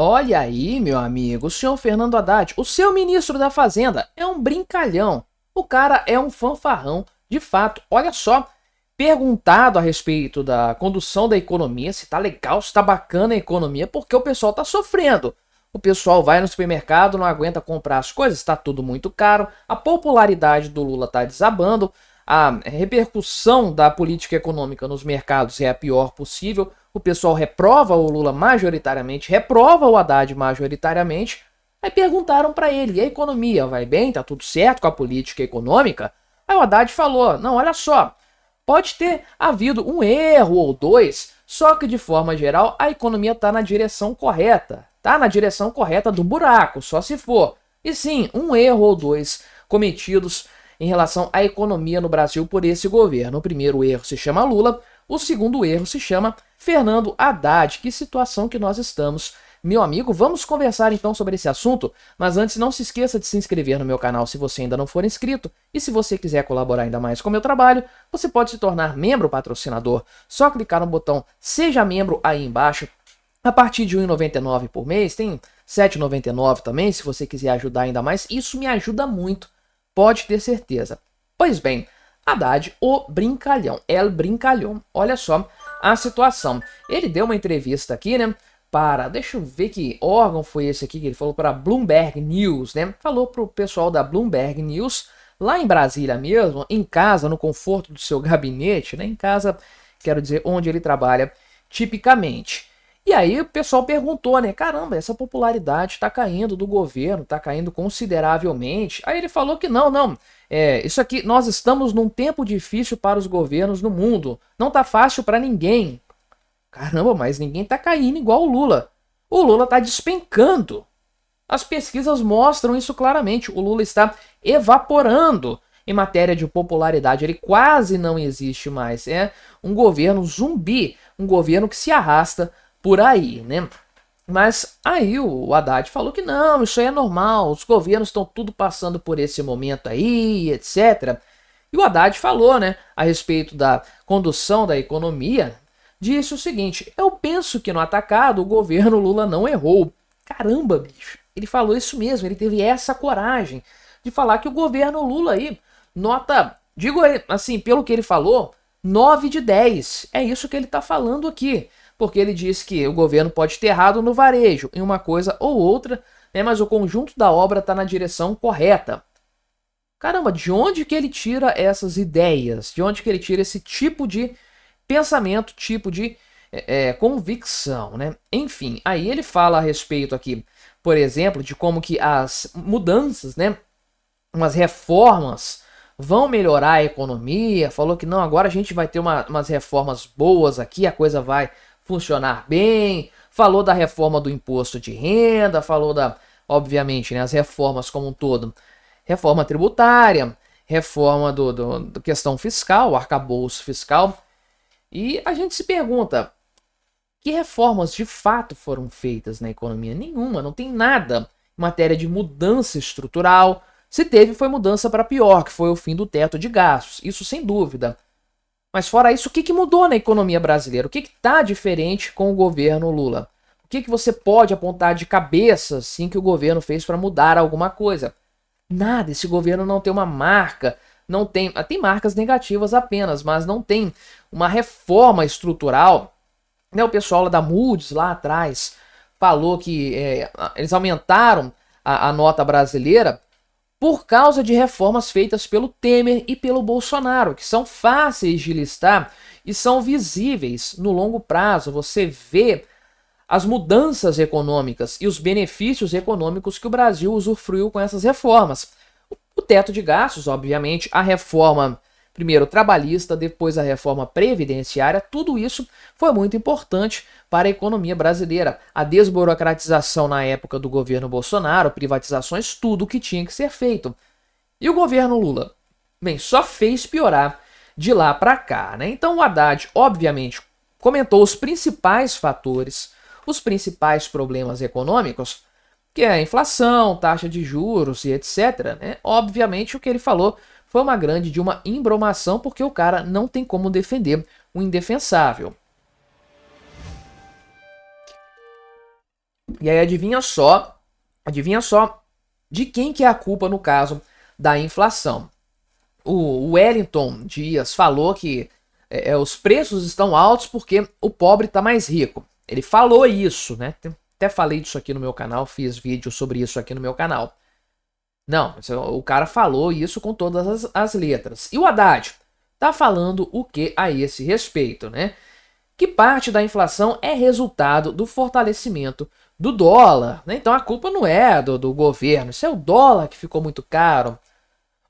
Olha aí, meu amigo, o senhor Fernando Haddad, o seu ministro da Fazenda, é um brincalhão. O cara é um fanfarrão, de fato. Olha só, perguntado a respeito da condução da economia, se tá legal, se tá bacana a economia, porque o pessoal tá sofrendo. O pessoal vai no supermercado, não aguenta comprar as coisas, tá tudo muito caro, a popularidade do Lula tá desabando, a repercussão da política econômica nos mercados é a pior possível, o pessoal reprova o Lula majoritariamente, reprova o Haddad majoritariamente. Aí perguntaram para ele, e a economia vai bem? Tá tudo certo com a política econômica? Aí o Haddad falou, não, olha só, pode ter havido um erro ou dois, só que de forma geral a economia está na direção correta. Tá na direção correta do buraco, só se for. E sim, um erro ou dois cometidos em relação à economia no Brasil por esse governo. O primeiro erro se chama Lula, o segundo erro se chama Fernando Haddad. Que situação que nós estamos, meu amigo. Vamos conversar então sobre esse assunto, mas antes não se esqueça de se inscrever no meu canal se você ainda não for inscrito, e se você quiser colaborar ainda mais com o meu trabalho, você pode se tornar membro patrocinador. Só clicar no botão Seja Membro aí embaixo. A partir de R$ 1,99 por mês, tem R$ 7,99 também, se você quiser ajudar ainda mais. Isso me ajuda muito, pode ter certeza. Pois bem, Haddad, o brincalhão, El Brincalhão. Olha só a situação. Ele deu uma entrevista aqui, né, para, deixa eu ver que órgão foi esse aqui que ele falou, para Bloomberg News, né? Falou pro pessoal da Bloomberg News, lá em Brasília mesmo, em casa, no conforto do seu gabinete, né? Em casa, quero dizer, onde ele trabalha tipicamente. E aí o pessoal perguntou, né? Caramba, essa popularidade está caindo do governo, está caindo consideravelmente. Aí ele falou que não. Isso aqui, nós estamos num tempo difícil para os governos no mundo. Não tá fácil para ninguém. Caramba, mas ninguém tá caindo igual o Lula. O Lula tá despencando. As pesquisas mostram isso claramente. O Lula está evaporando em matéria de popularidade. Ele quase não existe mais. É um governo zumbi, um governo que se arrasta por aí, né? Mas aí o Haddad falou que não, isso aí é normal, os governos estão tudo passando por esse momento aí, etc. E o Haddad falou, né, a respeito da condução da economia, disse o seguinte: eu penso que no atacado o governo Lula não errou. Caramba, bicho, ele falou isso mesmo, ele teve essa coragem de falar que o governo Lula aí, nota, digo assim, pelo que ele falou, 9 de 10. É isso que ele tá falando aqui. Porque ele disse que o governo pode ter errado no varejo, em uma coisa ou outra, né, mas o conjunto da obra está na direção correta. Caramba, de onde que ele tira essas ideias? De onde que ele tira esse tipo de pensamento, tipo de convicção, né? Enfim, aí ele fala a respeito aqui, por exemplo, de como que as mudanças, né, umas reformas vão melhorar a economia, falou que não, agora a gente vai ter umas reformas boas aqui, a coisa vai funcionar bem, falou da reforma do imposto de renda, falou obviamente, né, as reformas como um todo, reforma tributária, reforma do questão fiscal, arcabouço fiscal, e a gente se pergunta, que reformas de fato foram feitas na economia? Nenhuma, não tem nada em matéria de mudança estrutural. Se teve, foi mudança para pior, que foi o fim do teto de gastos, isso sem dúvida. Mas fora isso, o que mudou na economia brasileira? O que está diferente com o governo Lula? O que você pode apontar de cabeça, assim, que o governo fez para mudar alguma coisa? Nada, esse governo não tem uma marca, não tem marcas negativas apenas, mas não tem uma reforma estrutural. Né, o pessoal lá da Moody's, lá atrás, falou que eles aumentaram a nota brasileira por causa de reformas feitas pelo Temer e pelo Bolsonaro, que são fáceis de listar e são visíveis no longo prazo. Você vê as mudanças econômicas e os benefícios econômicos que o Brasil usufruiu com essas reformas. O teto de gastos, obviamente, a reforma, primeiro trabalhista, depois a reforma previdenciária, tudo isso foi muito importante para a economia brasileira. A desburocratização na época do governo Bolsonaro, privatizações, tudo o que tinha que ser feito. E o governo Lula? Bem, só fez piorar de lá para cá, né? Então o Haddad, obviamente, comentou os principais fatores, os principais problemas econômicos, que é a inflação, taxa de juros e etc. Né? Obviamente o que ele falou foi uma grande de uma embromação, porque o cara não tem como defender o indefensável. E aí adivinha só de quem que é a culpa no caso da inflação. O Wellington Dias falou que os preços estão altos porque o pobre está mais rico. Ele falou isso, né? Até falei disso aqui no meu canal, fiz vídeo sobre isso aqui no meu canal. Não, o cara falou isso com todas as letras. E o Haddad tá falando o que a esse respeito, né? Que parte da inflação é resultado do fortalecimento do dólar, né? Então a culpa não é do governo, isso é o dólar que ficou muito caro.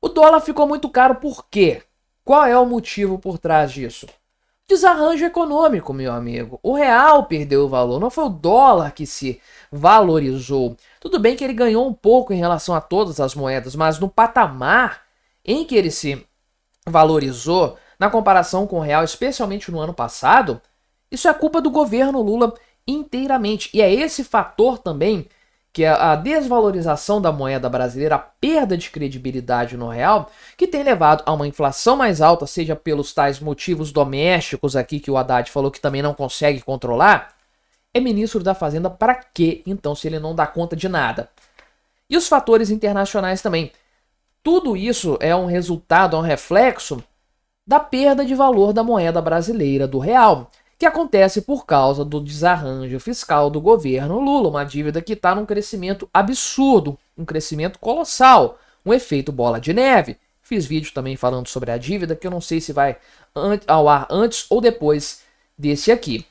O dólar ficou muito caro por quê? Qual é o motivo por trás disso? Desarranjo econômico, meu amigo. O real perdeu o valor, não foi o dólar que se valorizou. Tudo bem que ele ganhou um pouco em relação a todas as moedas, mas no patamar em que ele se valorizou, na comparação com o real, especialmente no ano passado, isso é culpa do governo Lula inteiramente. E é esse fator também, que é a desvalorização da moeda brasileira, a perda de credibilidade no real, que tem levado a uma inflação mais alta, seja pelos tais motivos domésticos aqui que o Haddad falou que também não consegue controlar. É ministro da Fazenda para quê, então, se ele não dá conta de nada? E os fatores internacionais também. Tudo isso é um resultado, é um reflexo da perda de valor da moeda brasileira, do real, que acontece por causa do desarranjo fiscal do governo Lula, uma dívida que está num crescimento absurdo, um crescimento colossal, um efeito bola de neve. Fiz vídeo também falando sobre a dívida, que eu não sei se vai ao ar antes ou depois desse aqui.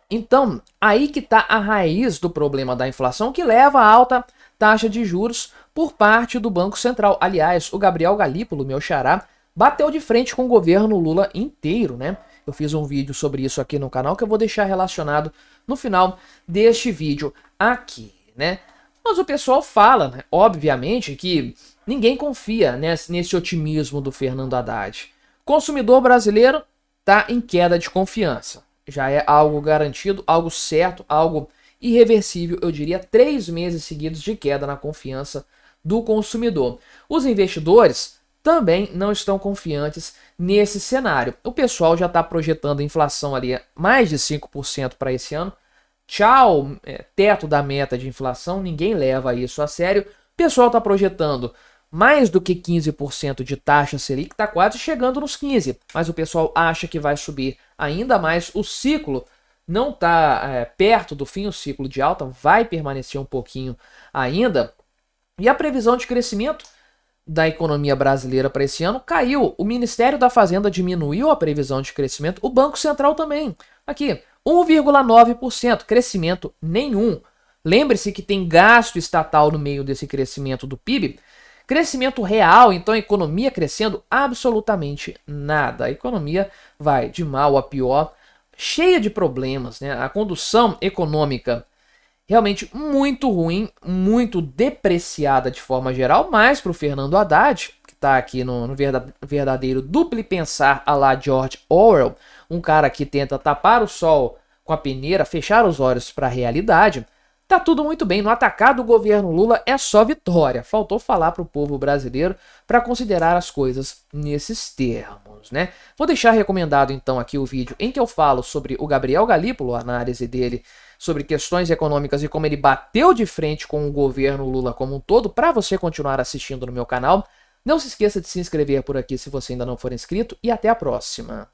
Então, aí que está a raiz do problema da inflação, que leva a alta taxa de juros por parte do Banco Central. Aliás, o Gabriel Galípolo, meu xará, bateu de frente com o governo Lula inteiro, né? Eu fiz um vídeo sobre isso aqui no canal que eu vou deixar relacionado no final deste vídeo aqui, né? Mas o pessoal fala, né, obviamente, que ninguém confia nesse otimismo do Fernando Haddad. Consumidor brasileiro está em queda de confiança. Já é algo garantido, algo certo, algo irreversível, eu diria 3 meses seguidos de queda na confiança do consumidor. Os investidores também não estão confiantes nesse cenário. O pessoal já está projetando inflação ali mais de 5% para esse ano. Tchau, teto da meta de inflação, ninguém leva isso a sério. O pessoal está projetando mais do que 15% de taxa Selic, está quase chegando nos 15%, mas o pessoal acha que vai subir ainda mais. O ciclo não está perto do fim, o ciclo de alta vai permanecer um pouquinho ainda. E a previsão de crescimento da economia brasileira para esse ano caiu. O Ministério da Fazenda diminuiu a previsão de crescimento, o Banco Central também. Aqui, 1,9%, crescimento nenhum. Lembre-se que tem gasto estatal no meio desse crescimento do PIB. Crescimento real, então a economia crescendo, absolutamente nada. A economia vai de mal a pior, cheia de problemas, né? A condução econômica realmente muito ruim, muito depreciada de forma geral, mas para o Fernando Haddad, que está aqui no verdadeiro duplo pensar à la George Orwell, um cara que tenta tapar o sol com a peneira, fechar os olhos para a realidade, tá tudo muito bem. No atacado do governo Lula é só vitória. Faltou falar para o povo brasileiro para considerar as coisas nesses termos, né? Vou deixar recomendado então aqui o vídeo em que eu falo sobre o Gabriel Galípolo, a análise dele sobre questões econômicas e como ele bateu de frente com o governo Lula como um todo, para você continuar assistindo no meu canal. Não se esqueça de se inscrever por aqui se você ainda não for inscrito e até a próxima.